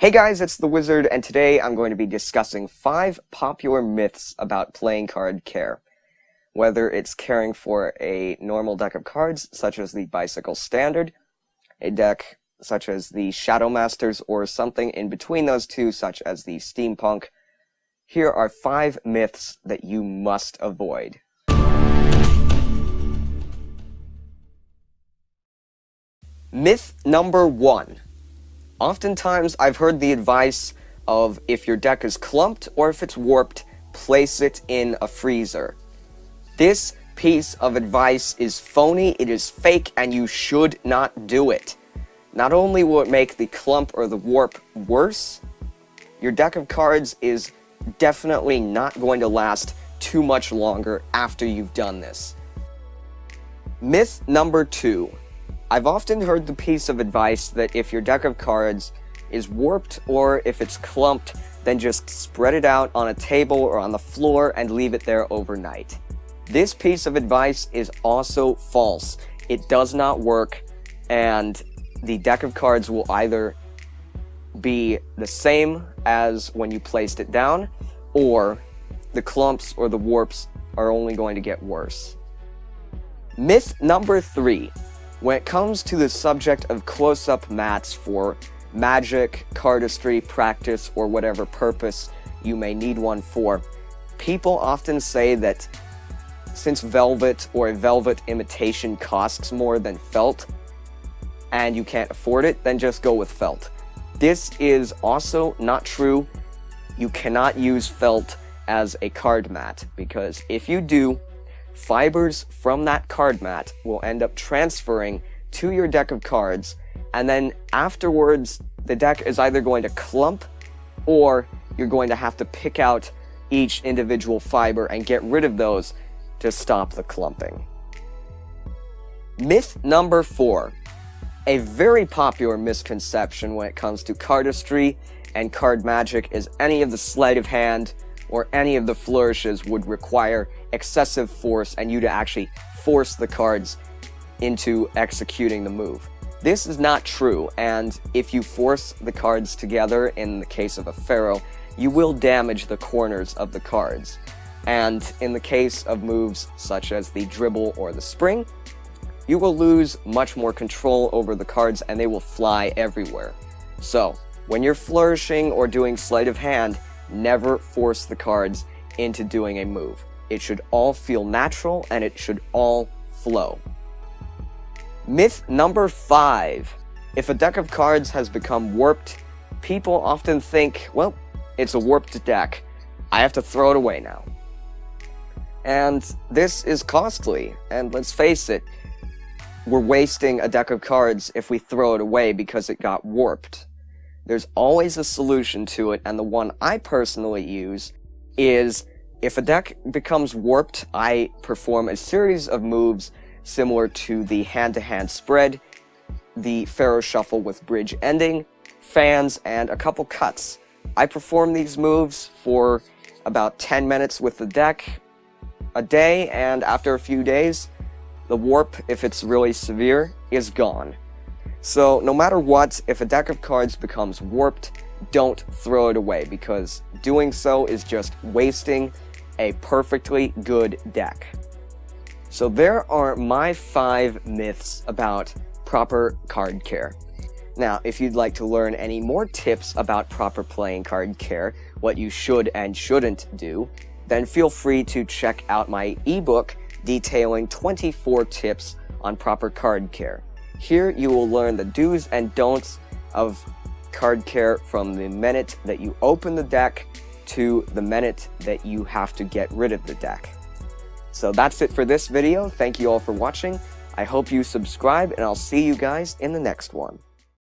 Hey guys, it's the Wizard, and today I'm going to be discussing 5 popular myths about playing card care. Whether it's caring for a normal deck of cards, such as the Bicycle Standard, a deck such as the Shadow Masters, or something in between those two, such as the Steampunk, here are 5 myths that you must avoid. Myth number 1. Oftentimes, I've heard the advice of if your deck is clumped or if it's warped, place it in a freezer. This piece of advice is phony, it is fake, and you should not do it. Not only will it make the clump or the warp worse, your deck of cards is definitely not going to last too much longer after you've done this. Myth number 2. I've often heard the piece of advice that if your deck of cards is warped or if it's clumped, then just spread it out on a table or on the floor and leave it there overnight. This piece of advice is also false. It does not work, and the deck of cards will either be the same as when you placed it down, or the clumps or the warps are only going to get worse. Myth number 3. When it comes to the subject of close-up mats for magic, cardistry, practice, or whatever purpose you may need one for, people often say that since velvet or a velvet imitation costs more than felt, and you can't afford it, then just go with felt. This is also not true. You cannot use felt as a card mat, because if you do, fibers from that card mat will end up transferring to your deck of cards, and then afterwards the deck is either going to clump or you're going to have to pick out each individual fiber and get rid of those to stop the clumping. Myth number 4. A very popular misconception when it comes to cardistry and card magic is any of the sleight of hand or any of the flourishes would require excessive force and you to actually force the cards into executing the move. This is not true, and if you force the cards together in the case of a pharaoh, you will damage the corners of the cards. And in the case of moves such as the dribble or the spring, you will lose much more control over the cards and they will fly everywhere. So, when you're flourishing or doing sleight of hand, never force the cards into doing a move. It should all feel natural and it should all flow. Myth number 5. If a deck of cards has become warped, people often think, well, it's a warped deck. I have to throw it away now. And this is costly, and let's face it, we're wasting a deck of cards if we throw it away because it got warped. There's always a solution to it, and the one I personally use is if a deck becomes warped, I perform a series of moves similar to the hand-to-hand spread, the pharaoh shuffle with bridge ending, fans, and a couple cuts. I perform these moves for about 10 minutes with the deck a day, and after a few days, the warp, if it's really severe, is gone. So, no matter what, if a deck of cards becomes warped, don't throw it away, because doing so is just wasting a perfectly good deck. So there are my 5 myths about proper card care. Now, if you'd like to learn any more tips about proper playing card care, what you should and shouldn't do, then feel free to check out my ebook detailing 24 tips on proper card care. Here you will learn the do's and don'ts of card care from the minute that you open the deck to the minute that you have to get rid of the deck. So that's it for this video. Thank you all for watching. I hope you subscribe, and I'll see you guys in the next one.